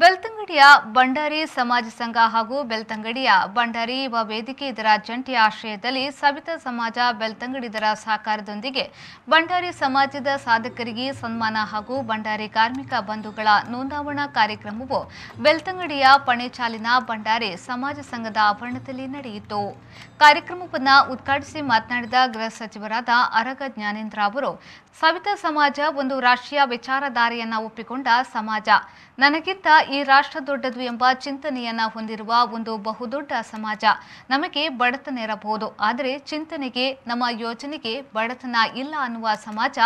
ಬೆಳ್ತಂಗಡಿಯ ಬಂಡಾರಿ ಸಮಾಜ ಸಂಘ ಹಾಗೂ ಬೆಳ್ತಂಗಡಿಯ ಬಂಡಾರಿ ಯುವ ವೇದಿಕೆ ಇದರ ಜಂಟಿ ಆಶ್ರಯದಲ್ಲಿ ಸವಿತಾ ಸಮಾಜ ಬೆಳ್ತಂಗಡಿದರ ಸಹಕಾರದೊಂದಿಗೆ ಬಂಡಾರಿ ಸಮಾಜದ ಸಾಧಕರಿಗೆ ಸನ್ಮಾನ ಹಾಗೂ ಬಂಡಾರಿ ಕಾರ್ಮಿಕ ಬಂಧುಗಳ ನೋಂದಾವಣಾ ಕಾರ್ಯಕ್ರಮವು ಬೆಳ್ತಂಗಡಿಯ ಪಣೆಚಾಲಿನ ಬಂಡಾರಿ ಸಮಾಜ ಸಂಘದ ಆವರಣದಲ್ಲಿ ನಡೆಯಿತು. ಕಾರ್ಯಕ್ರಮವನ್ನು ಉದ್ಘಾಟಿಸಿ ಮಾತನಾಡಿದ ಗೃಹ ಸಚಿವರಾದ ಅರಗ ಜ್ಞಾನೇಂದ್ರ ಅವರು, ಸವಿತಾ ಸಮಾಜ ಒಂದು ರಾಷ್ಟ್ರೀಯ ವಿಚಾರಧಾರೆಯನ್ನು ಒಪ್ಪಿಕೊಂಡ ಸಮಾಜ. ನನಗಿಂತ ಈ ರಾಷ್ಟ್ರ ದೊಡ್ಡದು ಎಂಬ ಚಿಂತನೆಯನ್ನ ಹೊಂದಿರುವ ಒಂದು ಬಹುದೊಡ್ಡ ಸಮಾಜ. ನಮಗೆ ಬಡತನ ಇರಬಹುದು, ಆದರೆ ಚಿಂತನೆಗೆ, ನಮ್ಮ ಯೋಜನೆಗೆ ಬಡತನ ಇಲ್ಲ ಅನ್ನುವ ಸಮಾಜ.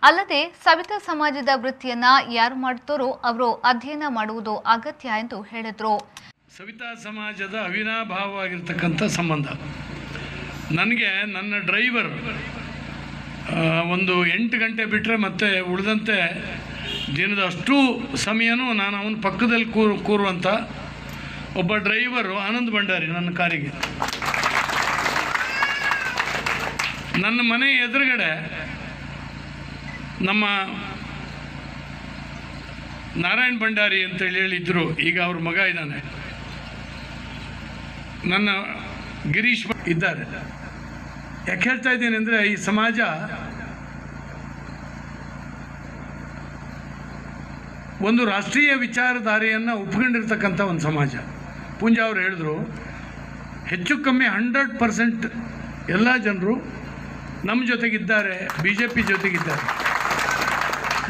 ಅಲ್ಲದೆ ಸವಿತಾ ಸಮಾಜದ ವೃತ್ತಿಯನ್ನ ಯಾರು ಮಾಡುತ್ತಾರೋ ಅವರು ಅಧ್ಯಯನ ಮಾಡುವುದು ಅಗತ್ಯ ಎಂದು ಹೇಳಿದರು. ಸವಿತಾ ಸಮಾಜದ ಅವಿನಾಭಾವವಾಗಿರ್ತಕ್ಕಂಥ ಸಂಬಂಧ. ನನಗೆ ನನ್ನ ಡ್ರೈವರ್ ಒಂದು 8 ಗಂಟೆ ಬಿಟ್ಟರೆ ಮತ್ತೆ ಉಳಿದಂತೆ ದಿನದ ಅಷ್ಟು ಸಮಯನೂ ನಾನು ಅವನ ಪಕ್ಕದಲ್ಲಿ ಕೂರುವಂಥ ಒಬ್ಬ ಡ್ರೈವರು ಆನಂದ್ ಭಂಡಾರಿ ನನ್ನ ಕಾರಿಗೆ. ನನ್ನ ಮನೆ ಎದುರುಗಡೆ ನಮ್ಮ ನಾರಾಯಣ್ ಭಂಡಾರಿ ಅಂತೇಳಿ ಹೇಳಿದ್ರು, ಈಗ ಅವ್ರ ಮಗ ಇದ್ದಾನೆ, ನನ್ನ ಗಿರೀಶ್ ಇದ್ದಾರೆ. ಯಾಕೆ ಹೇಳ್ತಾ ಇದ್ದೀನಿ ಅಂದರೆ, ಈ ಸಮಾಜ ಒಂದು ರಾಷ್ಟ್ರೀಯ ವಿಚಾರಧಾರೆಯನ್ನು ಒಪ್ಕೊಂಡಿರ್ತಕ್ಕಂಥ ಒಂದು ಸಮಾಜ. ಪೂಂಜಾ ಅವರು ಹೇಳಿದ್ರು, ಹೆಚ್ಚು ಕಮ್ಮಿ 100% ಎಲ್ಲ ಜನರು ನಮ್ಮ ಜೊತೆಗಿದ್ದಾರೆ, BJP ಜೊತೆಗಿದ್ದಾರೆ.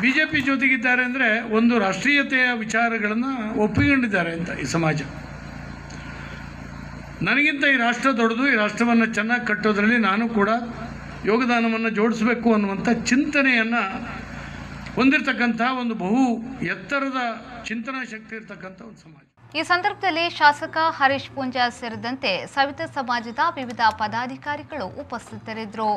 BJP ಜೊತೆಗಿದ್ದಾರೆ ಅಂದರೆ ಒಂದು ರಾಷ್ಟ್ರೀಯತೆಯ ವಿಚಾರಗಳನ್ನು ಒಪ್ಪಿಕೊಂಡಿದ್ದಾರೆ ಅಂತ ಈ ಸಮಾಜ. ನನಗಿಂತ ಈ ರಾಷ್ಟ್ರ ದೊಡ್ಡದು, ಈ ರಾಷ್ಟ್ರವನ್ನು ಚೆನ್ನಾಗಿ ಕಟ್ಟೋದ್ರಲ್ಲಿ ನಾನು ಕೂಡ ಯೋಗದಾನವನ್ನು ಜೋಡಿಸಬೇಕು ಅನ್ನುವಂಥ ಚಿಂತನೆಯನ್ನು ಹೊಂದಿರತಕ್ಕಂಥ ಒಂದು ಬಹು ಎತ್ತರದ ಚಿಂತನಾ ಶಕ್ತಿ ಇರತಕ್ಕಂಥ ಒಂದು ಸಮಾಜ. ಈ ಸಂದರ್ಭದಲ್ಲಿ ಶಾಸಕ ಹರೀಶ್ ಪೂಂಜಾ ಸೇರಿದಂತೆ ಸವಿತಾ ಸಮಾಜದ ವಿವಿಧ ಪದಾಧಿಕಾರಿಗಳು ಉಪಸ್ಥಿತರಿದ್ದರು.